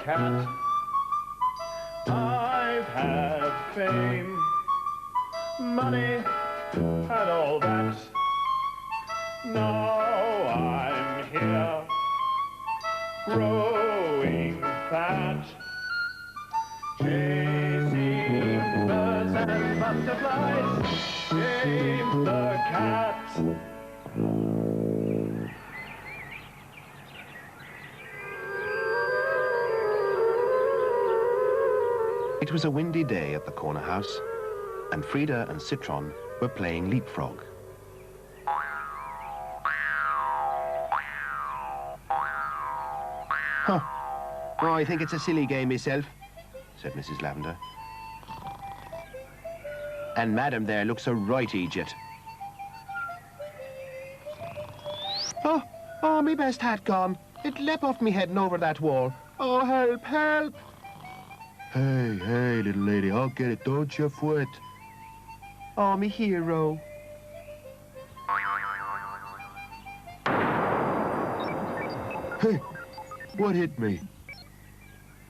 cat. I've had fame, money, and all that. Now I'm here, growing fat, chasing birds and butterflies, James the cat. It was a windy day at the corner house, and Frida and Citron were playing leapfrog. Huh. Oh, I think it's a silly game myself, said Mrs. Lavender. And Madam there looks a right idiot. Oh, me best hat gone. It leapt off me head and over that wall. Oh, help, help! Hey, little lady, I'll get it, don't you fret. Oh, me hero. Hey, what hit me?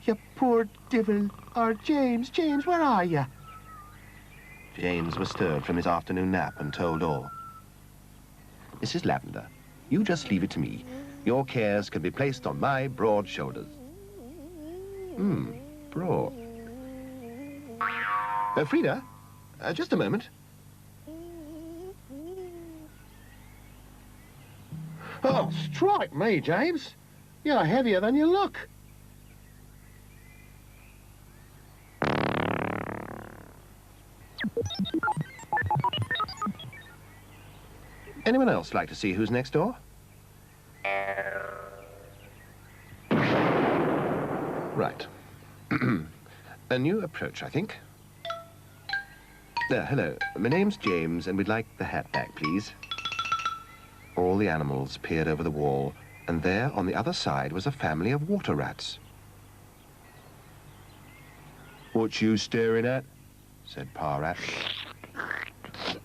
You poor devil. James, where are you? James was stirred from his afternoon nap and told all. Mrs. Lavender, you just leave it to me. Your cares can be placed on my broad shoulders. Broad. Frida, just a moment. Oh, strike me, James. You're heavier than you look. Anyone else like to see who's next door? Right. A new approach, I think. Hello. My name's James, and we'd like the hat back, please. All the animals peered over the wall, and there, on the other side, was a family of water rats. What you staring at? Said Pa Rat.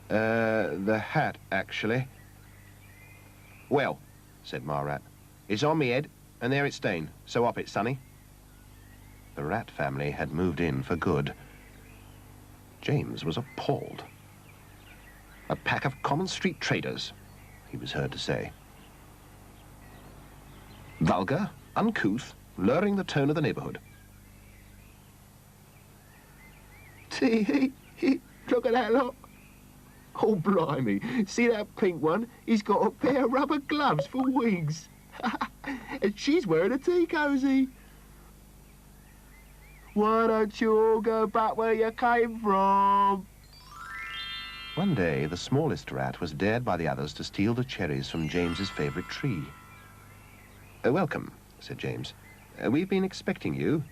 The hat, actually. Well, said Ma Rat, it's on me head, and there it's staying, so up it, sonny. The rat family had moved in for good. James was appalled. A pack of common street traders, he was heard to say. Vulgar, uncouth, luring the tone of the neighborhood. See, look at that lot. Oh, blimey, see that pink one? He's got a pair of rubber gloves for wings. And she's wearing a tea cozy. Why don't you all go back where you came from? One day, the smallest rat was dared by the others to steal the cherries from James's favourite tree. Welcome, said James. We've been expecting you.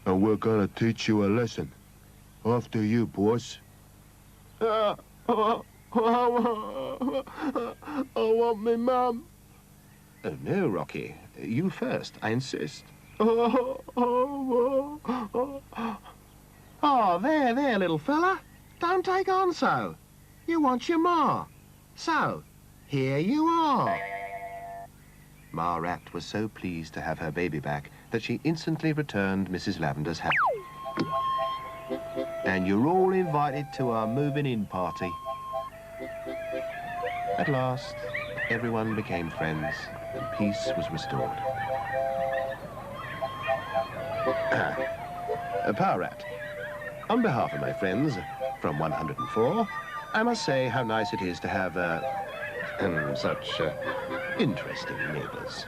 And we're going to teach you a lesson. After you, boss. I want me mum. Oh, no, Rocky. You first, I insist. Oh, there, little fella. Don't take on so. You want your ma. So, here you are. Ma Rat was so pleased to have her baby back that she instantly returned Mrs. Lavender's hat. And you're all invited to our moving-in party. At last, everyone became friends, and peace was restored. Pa Rat, on behalf of my friends from 104, I must say how nice it is to have such interesting neighbors.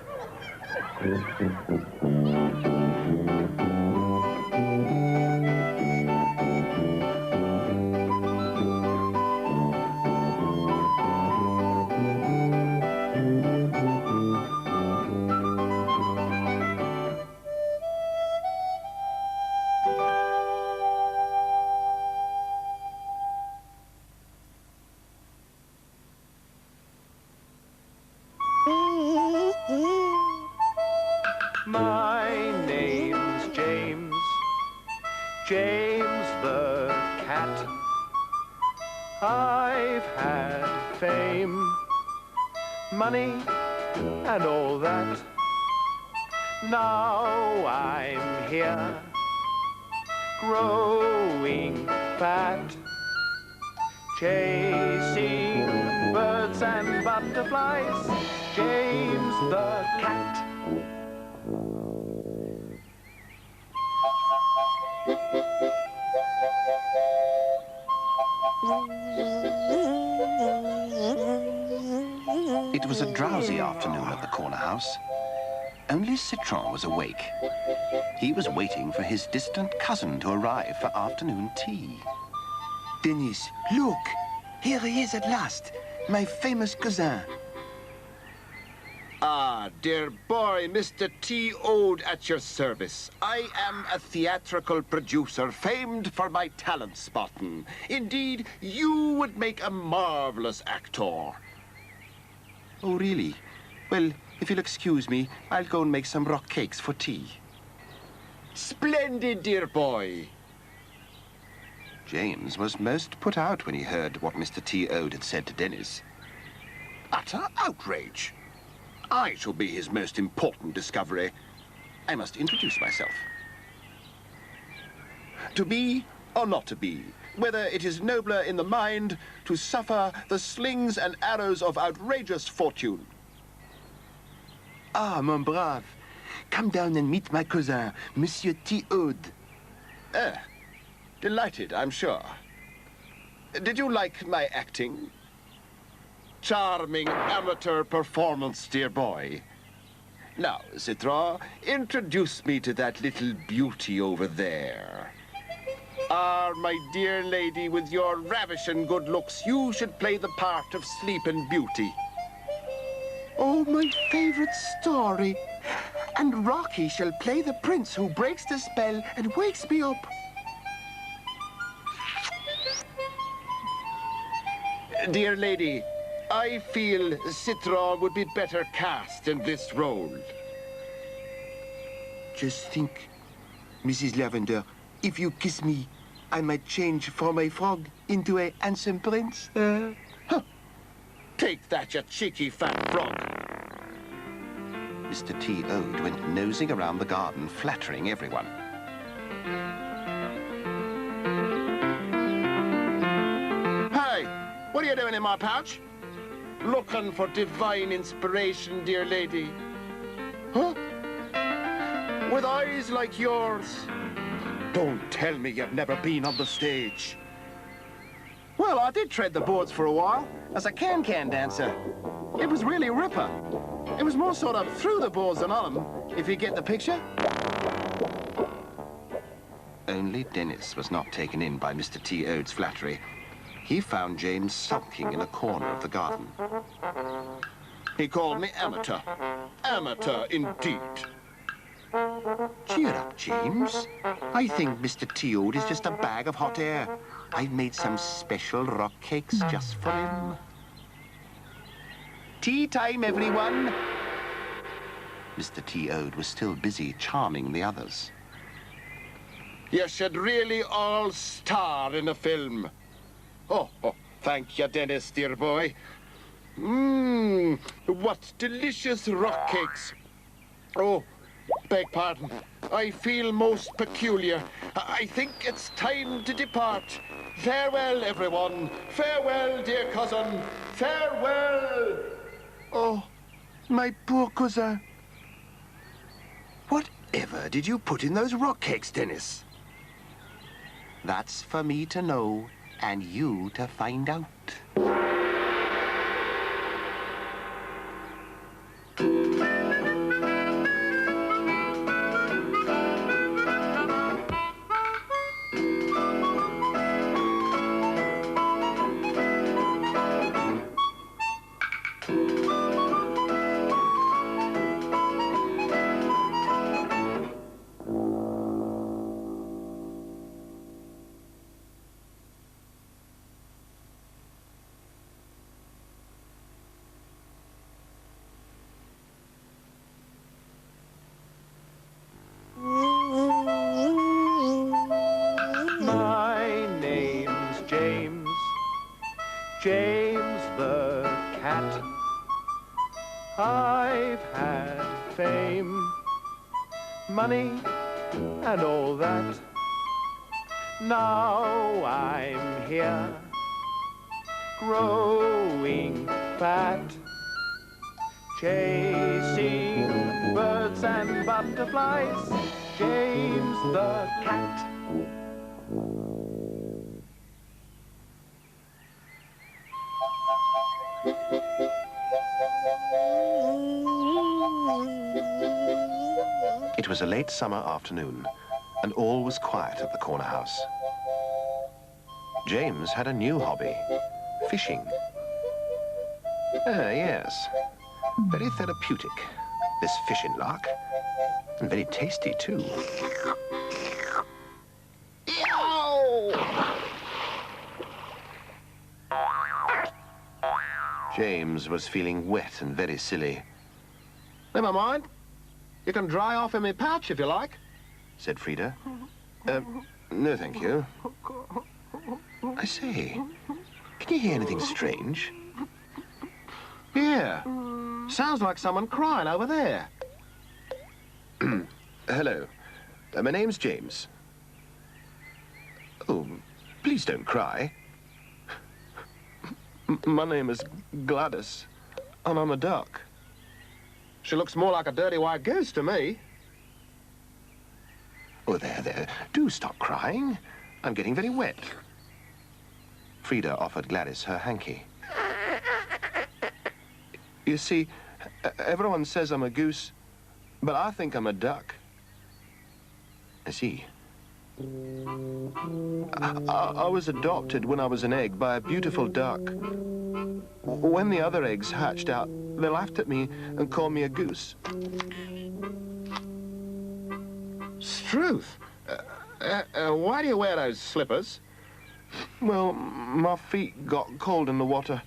My name's James, James the cat. I've had fame, money, and all that. Now I'm here, growing fat, chasing birds and butterflies, James the cat. It was a drowsy afternoon at the corner house. Only Citron was awake. He was waiting for his distant cousin to arrive for afternoon tea. Dennis, look! Here he is at last, my famous cousin. Ah, dear boy, Mr. T. Ode at your service. I am a theatrical producer famed for my talent spotting. Indeed, you would make a marvelous actor. Oh, really? Well, if you'll excuse me, I'll go and make some rock cakes for tea. Splendid, dear boy. James was most put out when he heard what Mr. T. Ode had said to Dennis. Utter outrage. I shall be his most important discovery. I must introduce myself. To be or not to be, whether it is nobler in the mind to suffer the slings and arrows of outrageous fortune. Ah, mon brave, come down and meet my cousin, Monsieur T. Ode. Delighted, I'm sure. Did you like my acting? Charming amateur performance, dear boy. Now, Citron, introduce me to that little beauty over there. Ah, my dear lady, with your ravishing good looks, you should play the part of Sleeping Beauty. Oh, my favorite story. And Rocky shall play the prince who breaks the spell and wakes me up. Dear lady, I feel Citron would be better cast in this role. Just think, Mrs. Lavender, if you kiss me, I might change from a frog into a handsome prince. Huh. Take that, you cheeky fat frog. Mr. T. Ode went nosing around the garden, flattering everyone. Hey, what are you doing in my pouch? Looking for divine inspiration, dear lady. Huh? With eyes like yours. Don't tell me you've never been on the stage. Well, I did tread the boards for a while as a can-can dancer. It was really ripper. It was more sort of through the boards than on them, if you get the picture. Only Dennis was not taken in by Mr. T. Ode's flattery. He found James sulking in a corner of the garden. He called me amateur. Amateur, indeed. Cheer up, James. I think Mr. T. Ode is just a bag of hot air. I've made some special rock cakes just for him. Tea time, everyone. Mr. T. Ode was still busy charming the others. You should really all star in a film. Oh, thank you, Dennis, dear boy. What delicious rock cakes. Oh, beg pardon. I feel most peculiar. I think it's time to depart. Farewell, everyone. Farewell, dear cousin. Farewell. Oh, my poor cousin. Whatever did you put in those rock cakes, Dennis? That's for me to know, and you to find out. James the cat. I've had fame, money, and all that. Now I'm here, growing fat, chasing birds and butterflies, James the cat. It was a late summer afternoon, and all was quiet at the corner house. James had a new hobby, fishing. Yes, very therapeutic, this fishing lark, and very tasty too. James was feeling wet and very silly. Never mind. You can dry off in my pouch if you like, said Frida. No, thank you. I say, can you hear anything strange? Yeah. Sounds like someone crying over there. Hello. My name's James. Oh, please don't cry. My name is Gladys, and I'm a duck. She looks more like a dirty white goose to me. Oh, there. Do stop crying. I'm getting very wet. Frida offered Gladys her hanky. You see, everyone says I'm a goose, but I think I'm a duck. I see. I was adopted when I was an egg by a beautiful duck. When the other eggs hatched out, they laughed at me and called me a goose. Struth, why do you wear those slippers? Well, my feet got cold in the water,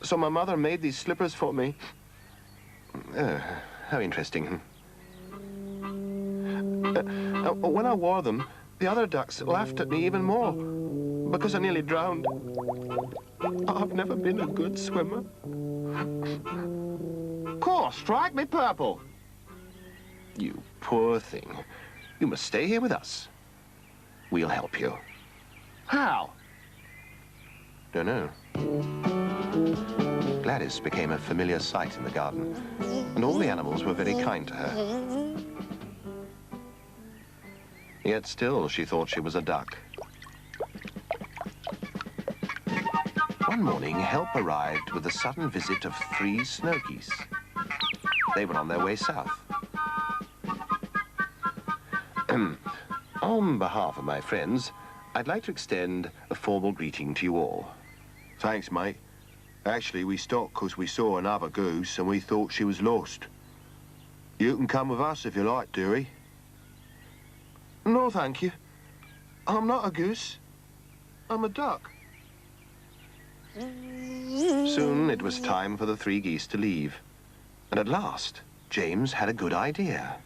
so my mother made these slippers for me. How interesting. When I wore them, the other ducks laughed at me even more, because I nearly drowned. I've never been a good swimmer. Course, strike me purple. You poor thing. You must stay here with us. We'll help you. How? Don't know. Gladys became a familiar sight in the garden, and all the animals were very kind to her. Yet still, she thought she was a duck. One morning, help arrived with the sudden visit of 3 snow geese. They were on their way south. On behalf of my friends, I'd like to extend a formal greeting to you all. Thanks, mate. Actually, we stopped because we saw another goose and we thought she was lost. You can come with us if you like, dearie. No, thank you. I'm not a goose. I'm a duck. Soon it was time for the 3 geese to leave. And at last, James had a good idea.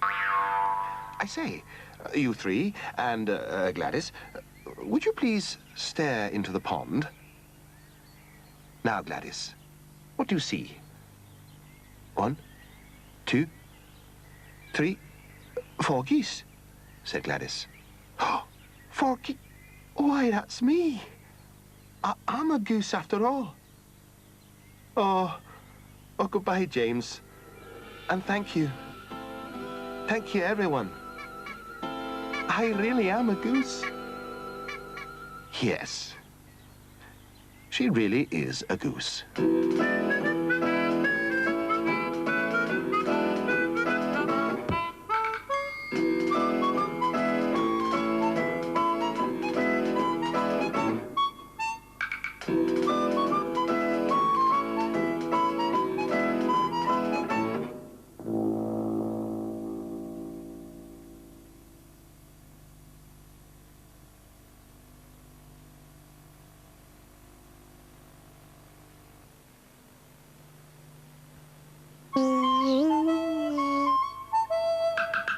I say, you 3 and Gladys, would you please stare into the pond? Now, Gladys, what do you see? 1, 2, 3, 4 geese, said Gladys. 4 geese? Why, that's me. I'm a goose after all. Oh, goodbye, James. And thank you. Thank you, everyone. I really am a goose. Yes. She really is a goose.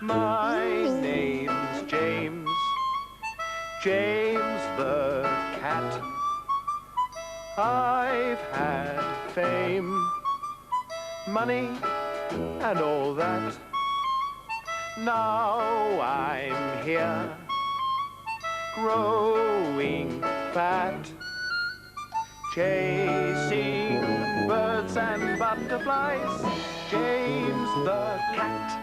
My name's James, James the cat. I've had fame, money, and all that. Now I'm here, growing fat, chasing birds and butterflies, James the cat.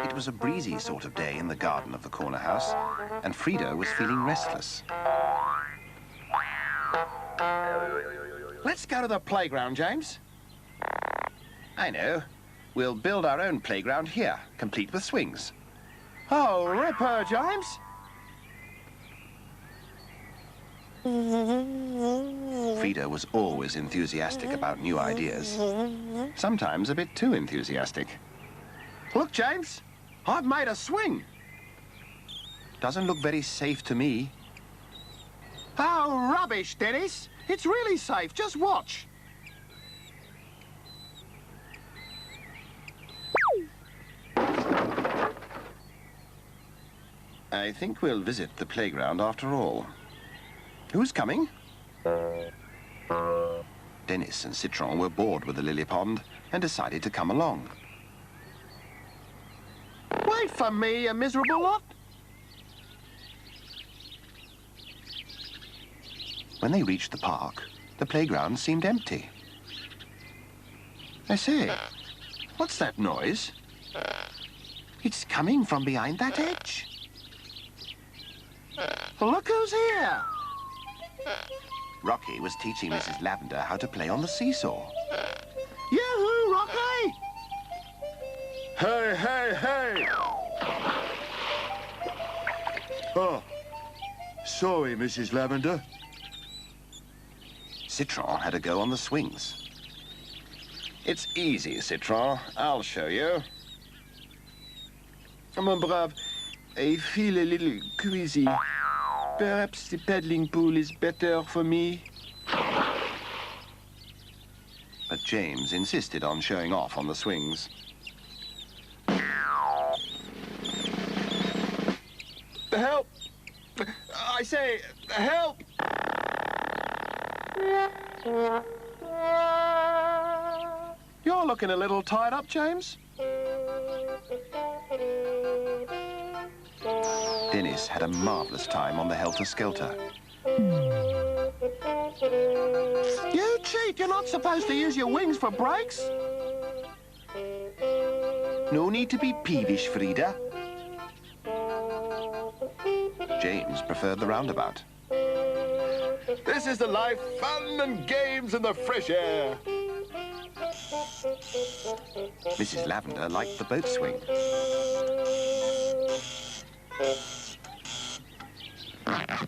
It was a breezy sort of day in the garden of the corner house, and Frida was feeling restless. Let's go to the playground, James. I know. We'll build our own playground here, complete with swings. Oh, ripper, James. Frida was always enthusiastic about new ideas, sometimes a bit too enthusiastic. Look, James, I've made a swing. Doesn't look very safe to me. Oh, rubbish, Dennis. It's really safe. Just watch. I think we'll visit the playground after all. Who's coming? Dennis and Citron were bored with the lily pond and decided to come along. Wait for me, you miserable lot. When they reached the park, the playground seemed empty. I say, what's that noise? It's coming from behind that hedge. Look who's here. Rocky was teaching Mrs. Lavender how to play on the seesaw. Yoo-hoo, Rocky! Hey, hey, hey! Oh, sorry, Mrs. Lavender. Citron had a go on the swings. It's easy, Citron. I'll show you. Mon brave, I feel a little queasy. Perhaps the paddling pool is better for me. But James insisted on showing off on the swings. Help! I say, help! You're looking a little tied up, James. Dennis had a marvellous time on the helter-skelter. You cheat! You're not supposed to use your wings for brakes. No need to be peevish, Frida. James preferred the roundabout. This is the life, fun and games in the fresh air. Mrs. Lavender liked the boat swing.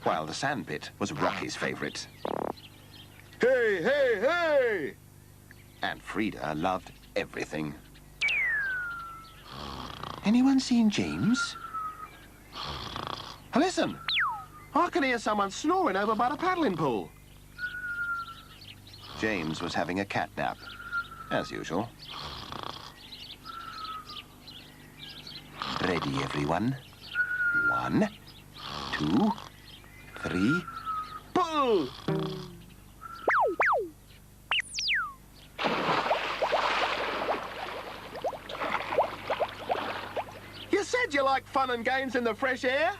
While the sandpit was Rocky's favourite. Hey, hey, hey! And Frida loved everything. Anyone seen James? Listen! I can hear someone snoring over by the paddling pool. James was having a cat nap, as usual. Ready, everyone? 1, 2, 3. Pull! You said you like fun and games in the fresh air?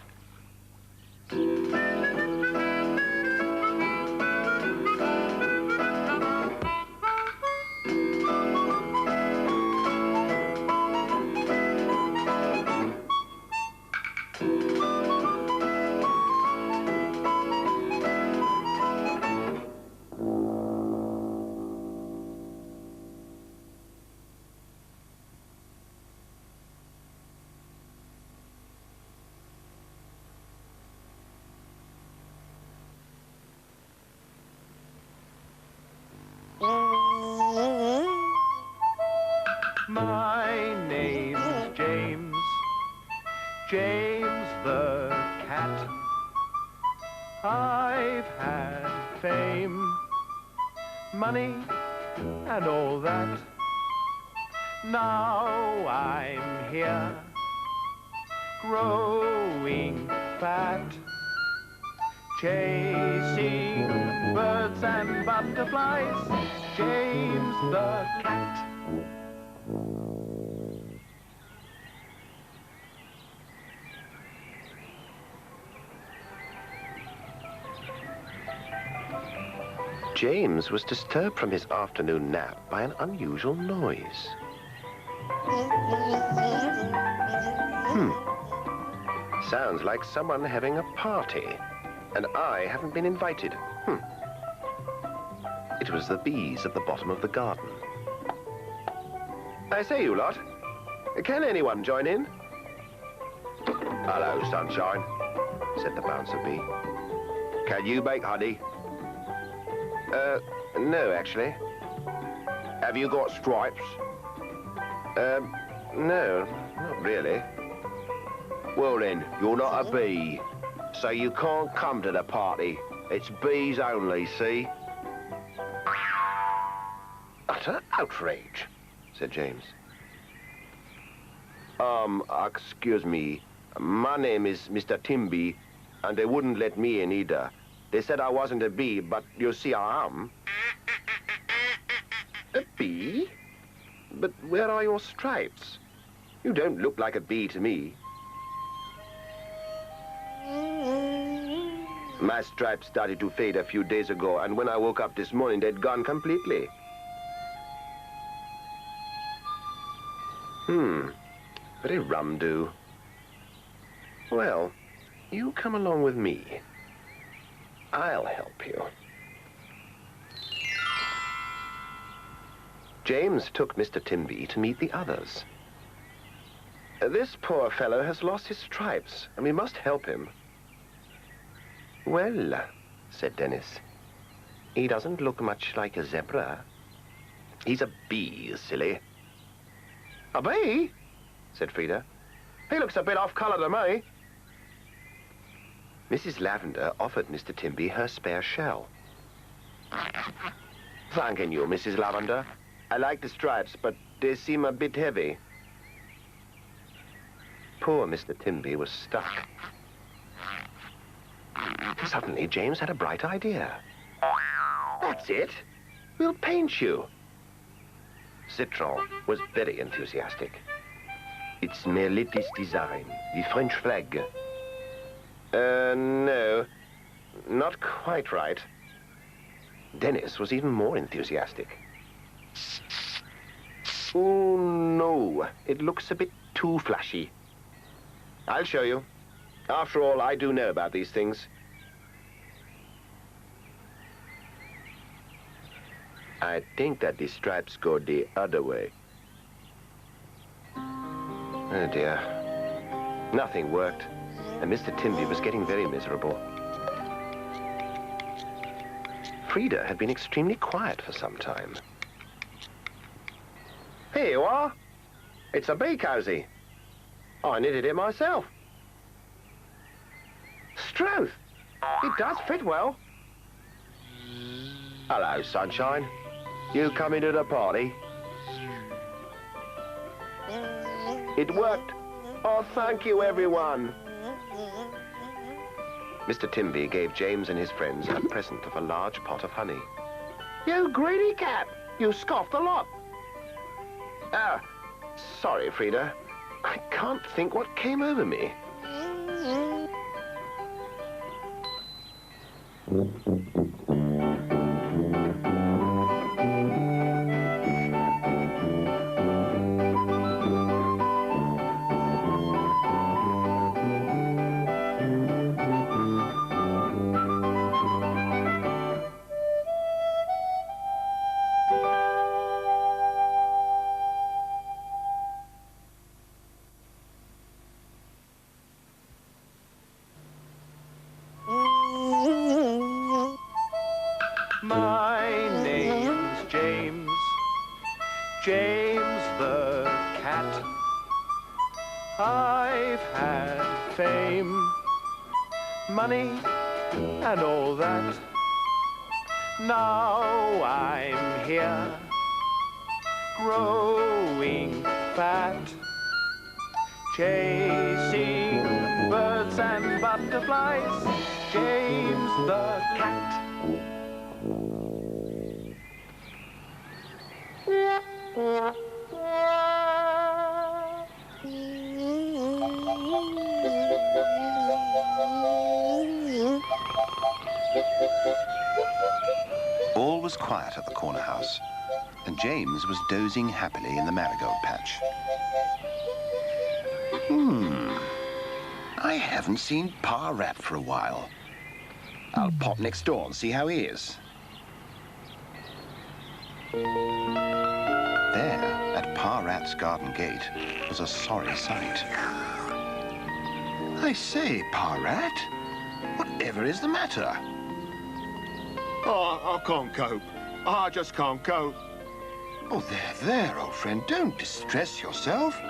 My name's James, James the cat. I've had fame, money, and all that. Now I'm here, growing fat, chasing birds and butterflies, James the cat. James was disturbed from his afternoon nap by an unusual noise. Sounds like someone having a party, and I haven't been invited. It was the bees at the bottom of the garden. I say, you lot, can anyone join in? Hello, Sunshine, said the bouncer bee. Can you make honey? No, actually. Have you got stripes? No, not really. Well then, you're not a bee, so you can't come to the party. It's bees only, see? Utter outrage, said James. Excuse me. My name is Mr. Timby, and they wouldn't let me in either. They said I wasn't a bee, but you see I am. A bee? But where are your stripes? You don't look like a bee to me. My stripes started to fade a few days ago, and when I woke up this morning, they'd gone completely. Very rum-do. Well, you come along with me. I'll help you. James took Mr. Timby to meet the others. This poor fellow has lost his stripes, and we must help him. Well, said Dennis, he doesn't look much like a zebra. He's a bee, silly. A bee? Said Frida. He looks a bit off-color to me. Mrs. Lavender offered Mr. Timby her spare shell. Thanking you, Mrs. Lavender. I like the stripes, but they seem a bit heavy. Poor Mr. Timby was stuck. Suddenly, James had a bright idea. That's it. We'll paint you. Citron was very enthusiastic. It's my latest design, the French flag. No, not quite right. Dennis was even more enthusiastic. Oh, no, it looks a bit too flashy. I'll show you. After all, I do know about these things. I think that the stripes go the other way. Oh, dear. Nothing worked, and Mr. Timby was getting very miserable. Frida had been extremely quiet for some time. Here you are. It's a bee cozy. I knitted it myself. Struth, it does fit well. Hello, Sunshine. You coming to the party? It worked. Oh, thank you, everyone. Mr. Timby gave James and his friends a present of a large pot of honey. You greedy cat! You scoffed a lot. Sorry, Frida. I can't think what came over me. My name's James, James the cat. I've had fame, money, and all that. Now I'm here, growing fat, chasing moths and butterflies. James the cat. All was quiet at the corner house, and James was dozing happily in the marigold patch. I haven't seen Pa Rat for a while. I'll pop next door and see how he is. There, at Pa Rat's garden gate, was a sorry sight. I say, Pa Rat, whatever is the matter? Oh, I can't cope. I just can't cope. Oh, there, old friend. Don't distress yourself.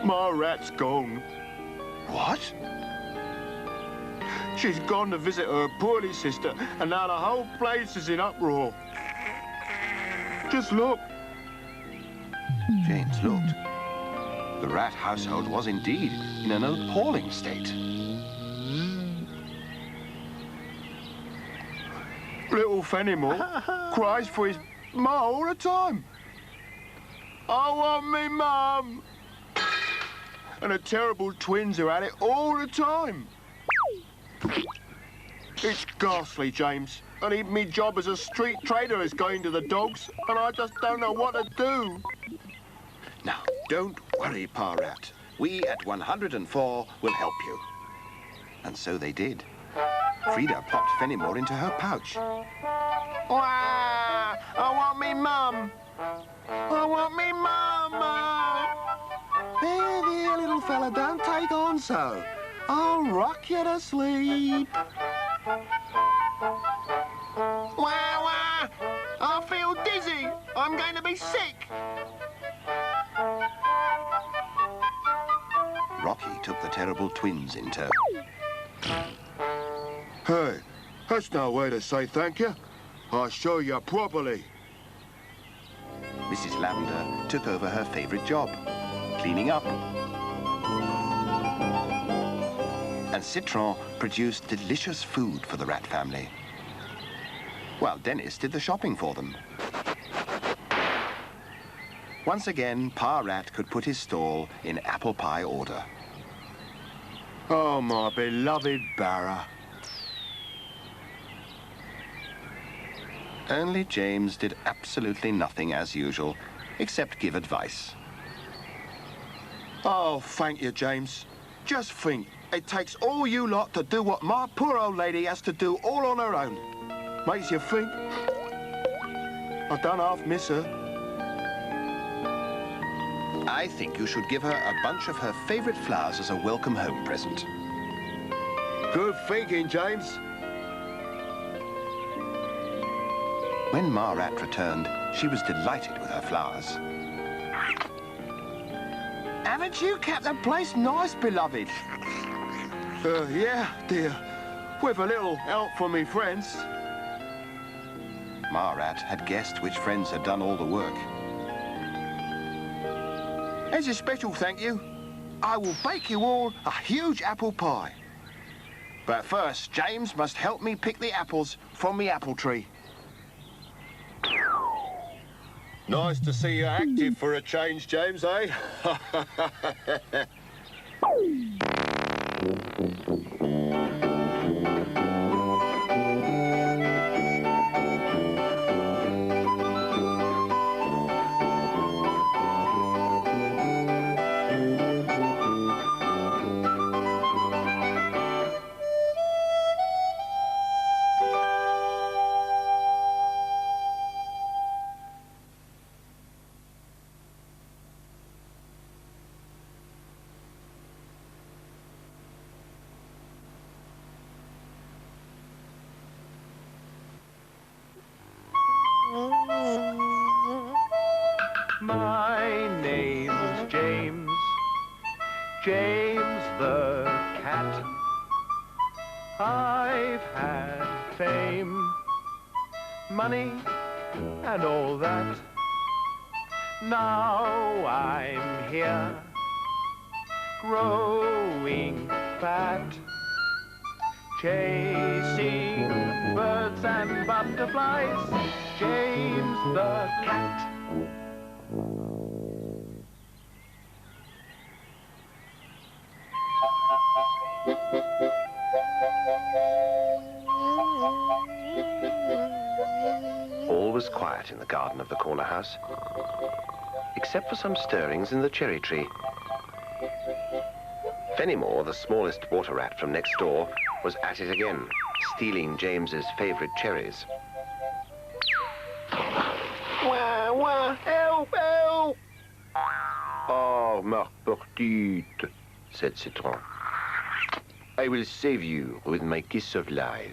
My rat's gone. What? She's gone to visit her poorly sister, and now the whole place is in uproar. Just look. James looked. The rat household was indeed in an appalling state. Little Fenimore cries for his ma all the time. I want me mum. And the terrible twins are at it all the time. It's ghastly, James. And even me job as a street trader is going to the dogs, and I just don't know what to do. Now, don't worry, Pa Rat. We at 104 will help you. And so they did. Frida popped Fenimore into her pouch. Wah! I want me mum. I want me mama. There, little fella, don't take on so. I'll rock you to sleep. Wah, wah! I feel dizzy. I'm going to be sick. Rocky took the terrible twins in tow. Hey, that's no way to say thank you. I'll show you properly. Mrs. Lavender took over her favourite job, cleaning up. And Citron produced delicious food for the rat family, while Dennis did the shopping for them. Once again, Pa Rat could put his stall in apple pie order. Oh, my beloved Barra. Only James did absolutely nothing as usual, except give advice. Oh, thank you, James. Just think, it takes all you lot to do what my poor old lady has to do all on her own. Makes you think. I don't half miss her. I think you should give her a bunch of her favourite flowers as a welcome home present. Good thinking, James. When Ma Rat returned, she was delighted with her flowers. Haven't you kept the place nice, beloved? Yeah, dear. With a little help from me friends. Ma Rat had guessed which friends had done all the work. As a special thank you, I will bake you all a huge apple pie. But first, James must help me pick the apples from the apple tree. Nice to see you active for a change, James, eh? My name's James, James the cat. I've had fame, money, and all that. Now I'm here, growing fat, chasing birds and butterflies, James the cat. All was quiet in the garden of the corner house, except for some stirrings in the cherry tree. Fenimore, the smallest water rat from next door, was at it again, stealing James's favorite cherries. Wah, wah, help, help! Oh, ma petite, said Citron. I will save you with my kiss of life.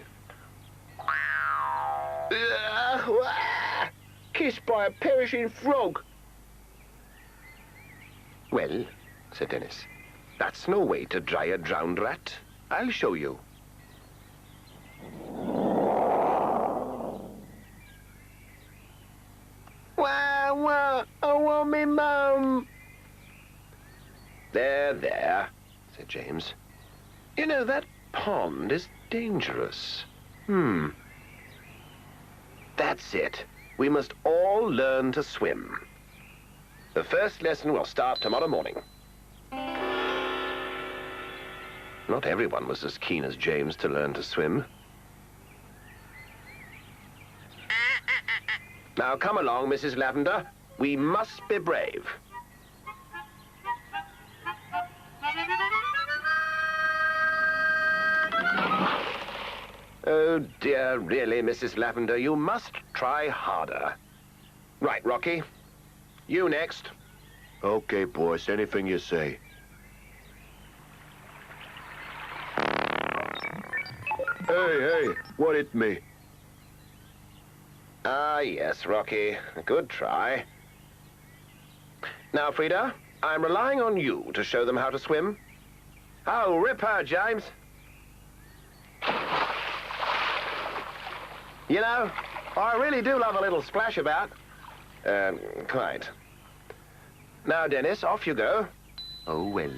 Kissed by a perishing frog. Well, said Dennis, that's no way to dry a drowned rat. I'll show you. Wah, wah, I want me mum. There, said James. You know, that pond is dangerous. That's it. We must all learn to swim. The first lesson will start tomorrow morning. Not everyone was as keen as James to learn to swim. Now come along, Mrs. Lavender. We must be brave. Oh dear, really, Mrs. Lavender, you must try harder. Right, Rocky. You next. Okay, boss, anything you say. Hey, what hit me? Ah, yes, Rocky. Good try. Now, Frida, I'm relying on you to show them how to swim. Oh, rip her, James. You know, I really do love a little splash about. Quite. Now, Dennis, off you go. Oh, well,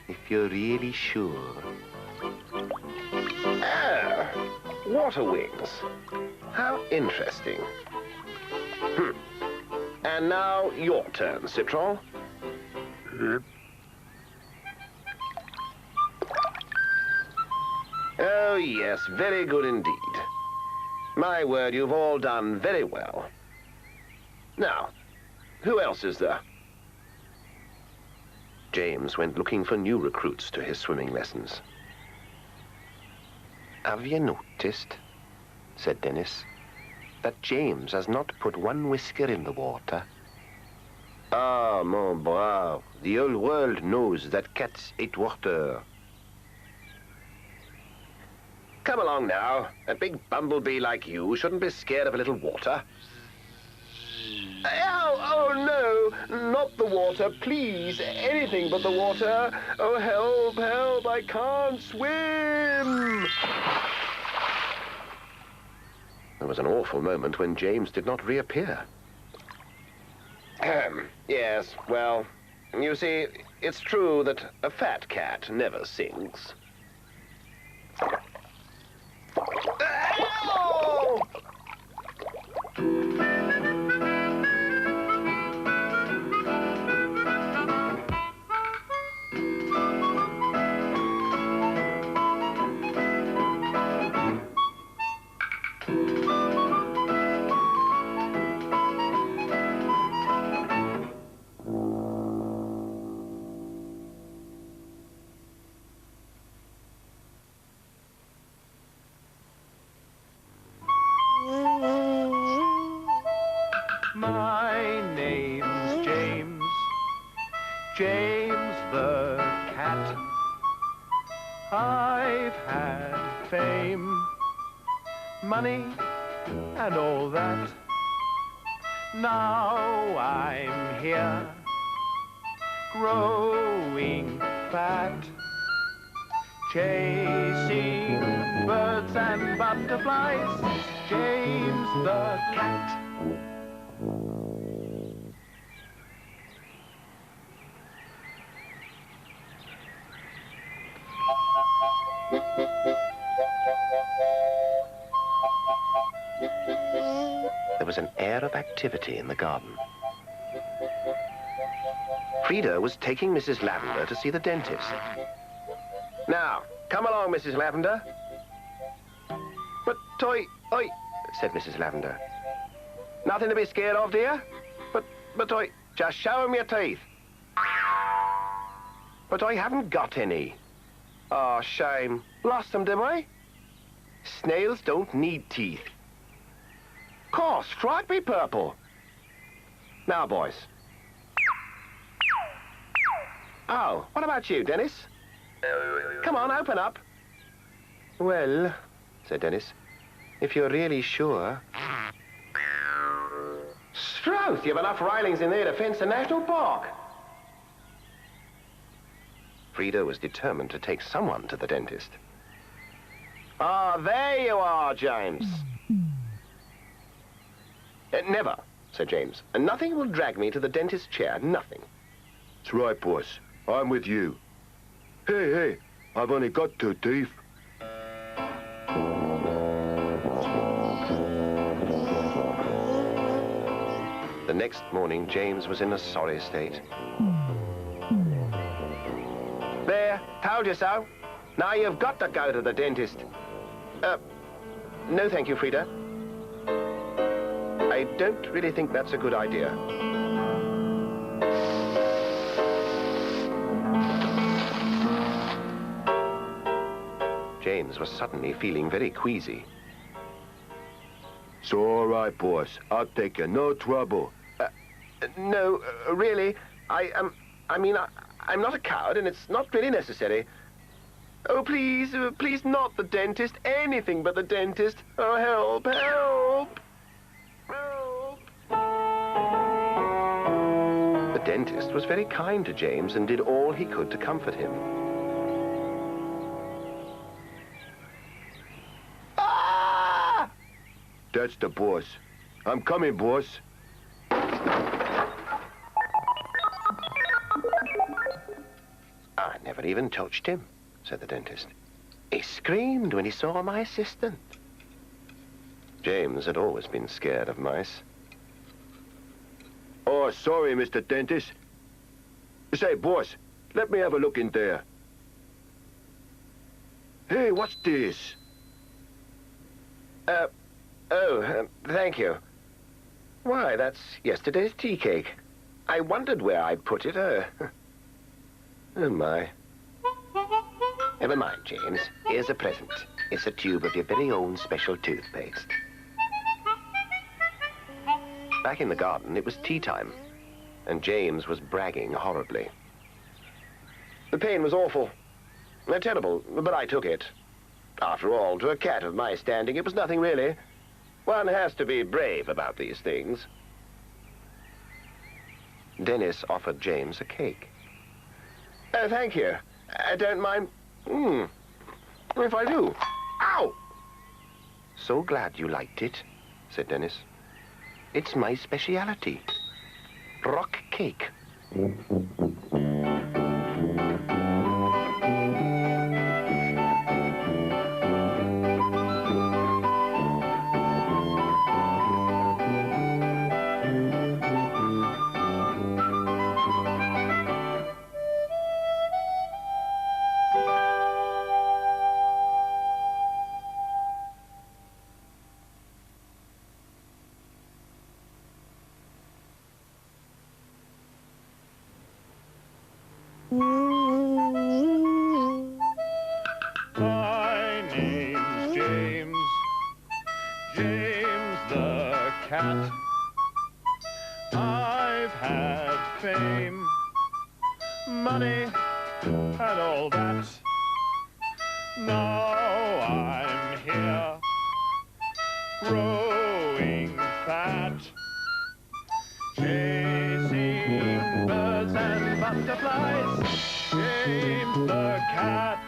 if you're really sure. Oh, water wings. How interesting. And now your turn, Citron. Oh, yes, very good indeed. My word, you've all done very well. Now, who else is there? James went looking for new recruits to his swimming lessons. Have you noticed, said Dennis, that James has not put one whisker in the water? Ah, mon brave, the whole world knows that cats eat water. Come along now. A big bumblebee like you shouldn't be scared of a little water. Oh, no, not the water, please. Anything but the water. Oh, help, help, I can't swim. There was an awful moment when James did not reappear. Yes, well, you see, it's true that a fat cat never sinks. Ow! My name's James, James the cat. I've had fame, money, and all that. Now I'm here, growing fat, chasing birds and butterflies, James the cat. was an air of activity in the garden. Frida was taking Mrs. Lavender to see the dentist. Now, come along, Mrs. Lavender. But, oi, said Mrs. Lavender. Nothing to be scared of, dear? But, oi, just show 'em your teeth. But I haven't got any. Oh, shame. Lost them, did I? Snails don't need teeth. Course, strike me purple. Now, boys. Oh, what about you, Dennis? Come on, open up. Well, said Dennis, if you're really sure. Stroth, you've enough railings in there to fence a national park. Frida was determined to take someone to the dentist. Ah, there you are, James. Never, said James. And nothing will drag me to the dentist's chair, nothing. That's right, boss. I'm with you. Hey, I've only got 2 teeth. The next morning, James was in a sorry state. There, told you so. Now you've got to go to the dentist. No thank you, Frida. I don't really think that's a good idea. James was suddenly feeling very queasy. It's all right, boss. I'll take you, no trouble. No, really, I'm not a coward, and it's not really necessary. Oh, please, please, not the dentist. Anything but the dentist. Oh, help, help! Help! The dentist was very kind to James and did all he could to comfort him. Ah! That's the boss. I'm coming, boss. I never even touched him, said the dentist. He screamed when he saw my assistant. James had always been scared of mice. Oh, sorry, Mr. Dentist. Say, boss, let me have a look in there. Hey, what's this? Thank you. Why, that's yesterday's tea cake. I wondered where I'd put it. Oh, my. Never mind, James. Here's a present. It's a tube of your very own special toothpaste. Back in the garden, it was tea time, and James was bragging horribly. The pain was awful. Terrible, but I took it. After all, to a cat of my standing, it was nothing really. One has to be brave about these things. Dennis offered James a cake. Oh, thank you. I don't mind. If I do. Ow! So glad you liked it, said Dennis. It's my speciality. Rock cake. My name's James, James the cat. I've had fame, money, and all that. Now I'm here, growing fat, chasing birds and butterflies. James the cat.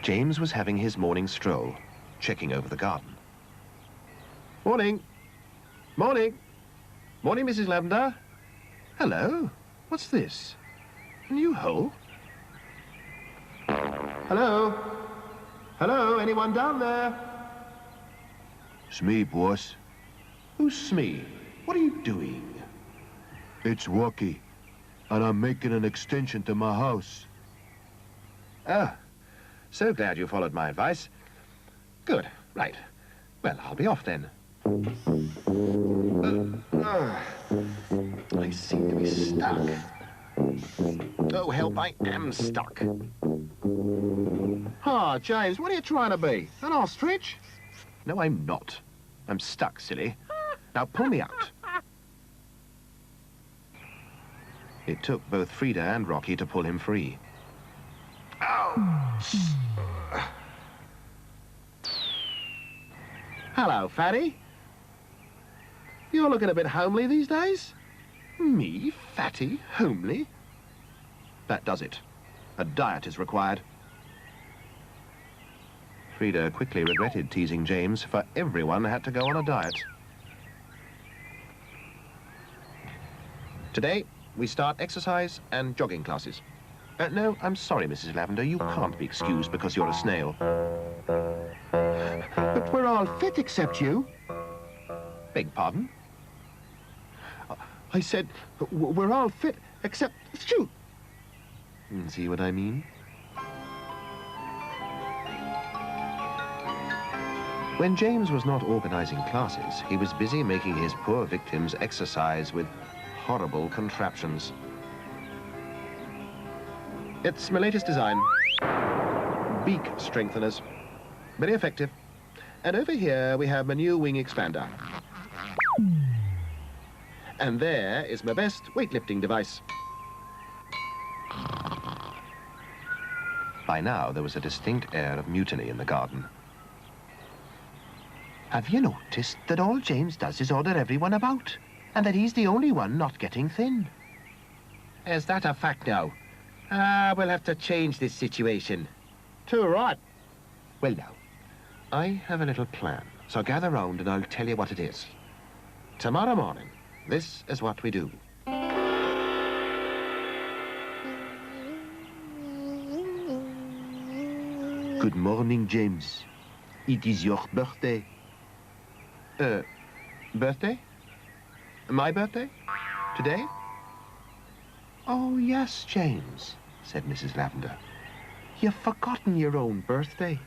James was having his morning stroll, checking over the garden. Morning. Morning. Morning, Mrs. Lavender. Hello. What's this? A new hole? Hello? Hello? Anyone down there? It's me, boss. Who's Smee? What are you doing? It's Walkie, and I'm making an extension to my house. Oh, so glad you followed my advice. Good, right. Well, I'll be off then. I seem to be stuck. Oh, help, I am stuck. Ah, James, what are you trying to be? An ostrich? No, I'm not. I'm stuck, silly. Now pull me out. It took both Frida and Rocky to pull him free. Ow! Hello, fatty. You're looking a bit homely these days. Me, fatty, homely? That does it. A diet is required. Frida quickly regretted teasing James, for everyone had to go on a diet. Today, we start exercise and jogging classes. No, I'm sorry, Mrs. Lavender, you can't be excused because you're a snail. But we're all fit except you. Beg pardon? I said we're all fit except you. See what I mean? When James was not organizing classes, he was busy making his poor victims exercise with horrible contraptions. It's my latest design. Beak strengtheners. Very effective. And over here we have my new wing expander. And there is my best weightlifting device. By now there was a distinct air of mutiny in the garden. Have you noticed that all James does is order everyone about, and that he's the only one not getting thin? Is that a fact now? We'll have to change this situation. Too right. Well now, I have a little plan, so gather round and I'll tell you what it is. Tomorrow morning, this is what we do. Good morning, James. It is your birthday. Birthday? My birthday? Today? Oh, yes, James, said Mrs. Lavender. You've forgotten your own birthday.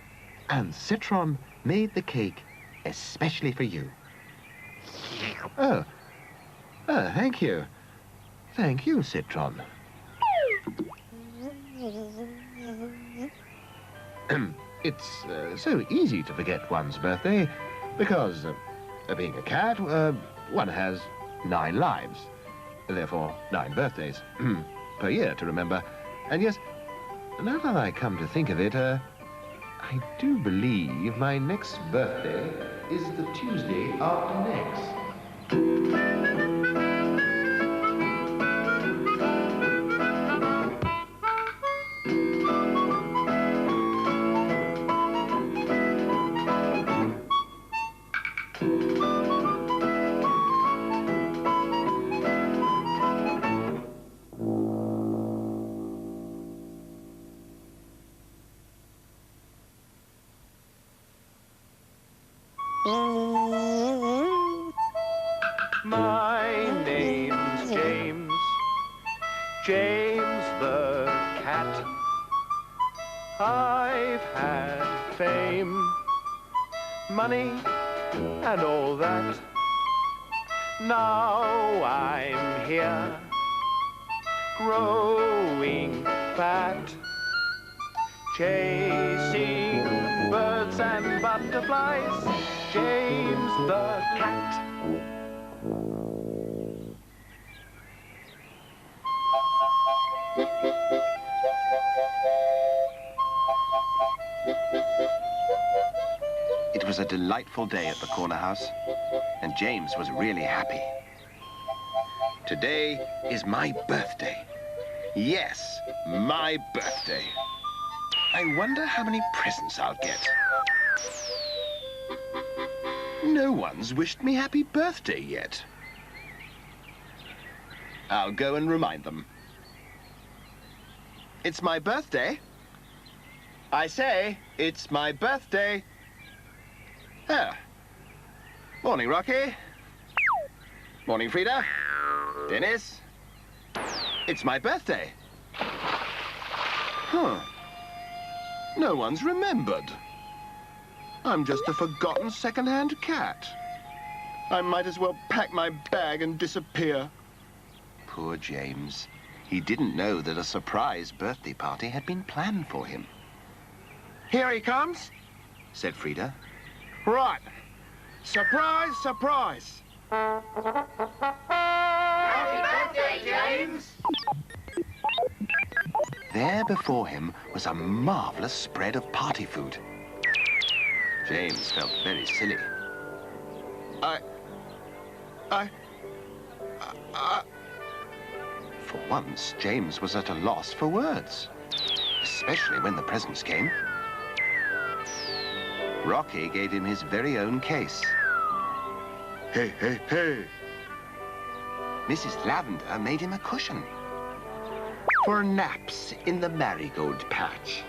And Citron made the cake especially for you. Oh, thank you. Thank you, Citron. It's so easy to forget one's birthday because, being a cat, one has 9 lives. Therefore, 9 birthdays per year to remember. And yes, now that I come to think of it, I do believe my next birthday is the Tuesday after next. My name's James, James the cat. I've had fame, money, and all that. Now I'm here, growing fat, chasing birds and butterflies. James the cat. It was a delightful day at the corner house, and James was really happy. Today is my birthday. Yes, my birthday. I wonder how many presents I'll get. No one's wished me happy birthday yet. I'll go and remind them. It's my birthday. I say, it's my birthday. Ah. Morning, Rocky. Morning, Frida. Dennis. It's my birthday. Huh. No one's remembered. I'm just a forgotten second-hand cat. I might as well pack my bag and disappear. Poor James. He didn't know that a surprise birthday party had been planned for him. Here he comes, said Frida. Right. Surprise, surprise. Happy birthday, James! There before him was a marvelous spread of party food. James felt very silly. For once, James was at a loss for words, especially when the presents came. Rocky gave him his very own case. Hey, hey, hey. Mrs. Lavender made him a cushion for naps in the marigold patch.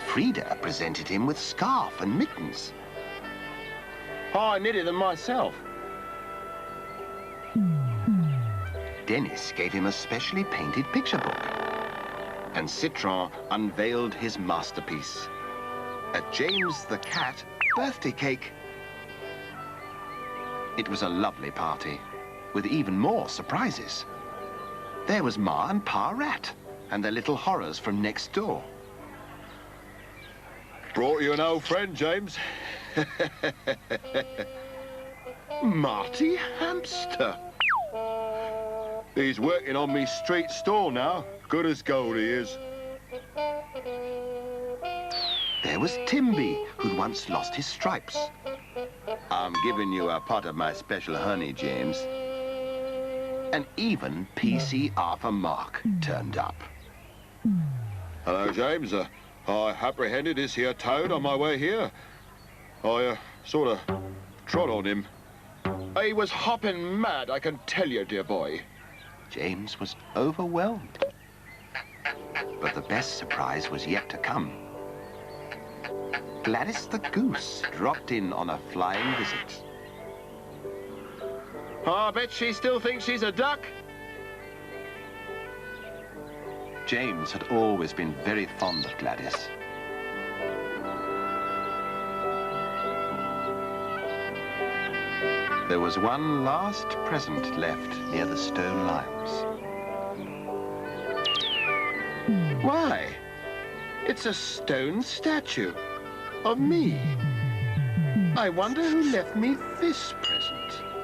Frida presented him with scarf and mittens. I knitted them myself. Dennis gave him a specially painted picture book. And Citron unveiled his masterpiece, a James the Cat birthday cake. It was a lovely party, with even more surprises. There was Ma and Pa Rat, and their little horrors from next door. Brought you an old friend, James. Marty Hamster. He's working on me street stall now. Good as gold, he is. There was Timby, who'd once lost his stripes. I'm giving you a pot of my special honey, James. And even PC Arthur Mark turned up. Hello, James. I apprehended this here toad on my way here. I sort of trod on him. He was hopping mad, I can tell you, dear boy. James was overwhelmed. But the best surprise was yet to come. Gladys the goose dropped in on a flying visit. I bet she still thinks she's a duck. James had always been very fond of Gladys. There was one last present left near the stone lions. Why? It's a stone statue of me. I wonder who left me this present.